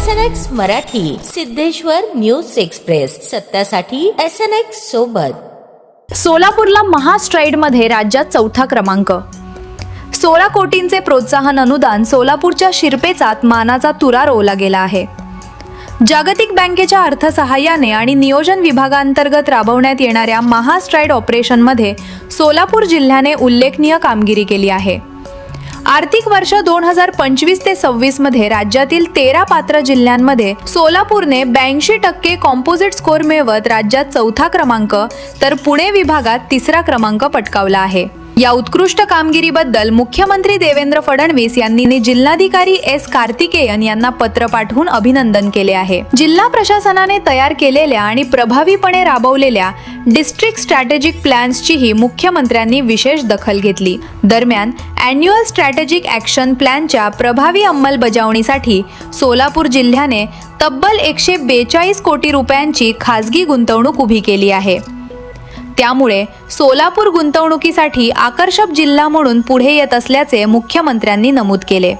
SNX Marathi, Siddheshwar news express, सत्यासाठी SNX सोबत। सोलापूरला महास्ट्राईडमध्ये राज्यात चौथा क्रमांक। 16 कोटींचे प्रोत्साहन अनुदान सोलापूरच्या शिरपेचात मानाचा तुरा रोवला गेला आहे। जागतिक बँकेच्या अर्थसहाय्याने आणि नियोजन विभागांतर्गत राबवण्यात येणाऱ्या महास्ट्राईड ऑपरेशनमध्ये सोलापूर जिल्ह्याने उल्लेखनीय कामगिरी केली आहे। आर्थिक वर्ष 2025 ते 26 मध्ये राज्यातील 13 पात्र जिल्ह्यांमध्ये सोलापूरने 82% कॉम्पोजिट स्कोर मिळवत राज्यात चौथा क्रमांक तर पुणे विभागात तिसरा क्रमांक पटकावला आहे। या उत्कृष्ट कामगिरीबद्दल मुख्यमंत्री देवेंद्र फडणवीस यांनी जिल्हाधिकारी S कार्तिकेयन यांना पत्र पाठवून अभिनंदन केले आहे। जिल्हा प्रशासनाने तयार केलेल्या आणि प्रभावीपणे राबवलेल्या डिस्ट्रिक्ट स्ट्रॅटेजिक प्लॅन्सचीही मुख्यमंत्र्यांनी विशेष दखल घेतली। दरम्यान ॲन्युअल स्ट्रॅटेजिक ॲक्शन प्लॅनच्या प्रभावी अंमलबजावणीसाठी सोलापूर जिल्ह्याने तब्बल 142 कोटी रुपयांची खासगी गुंतवणूक उभी केली आहे। त्यामुळे सोलापूर गुंतवणुकीसाठी आकर्षक जिल्हा म्हणून पुढे येत असल्याचे मुख्यमंत्र्यांनी नमूद केले।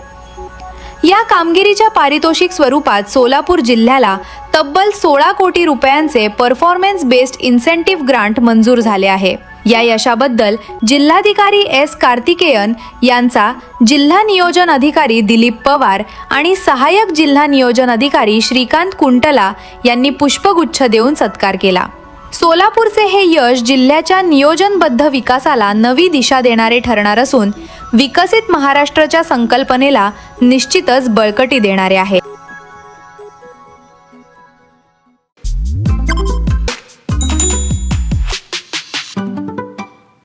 या कामगिरीच्या पारितोषिक स्वरूपात सोलापूर जिल्ह्याला तब्बल 16 कोटी रुपयांचे परफॉर्मन्स बेस्ड इन्सेंटिव्ह ग्रांट मंजूर झाले आहे। या यशाबद्दल जिल्हाधिकारी S कार्तिकेयन यांचा जिल्हा नियोजन अधिकारी दिलीप पवार आणि सहाय्यक जिल्हा नियोजन अधिकारी श्रीकांत कुंटला यांनी पुष्पगुच्छ देऊन सत्कार केला। सोलापूरचे हे यश जिल्ह्याच्या नियोजनबद्ध विकासाला नवी दिशा देणारे ठरणार असून विकसित महाराष्ट्राच्या संकल्पनेला निश्चितच बळकटी देणारे आहे।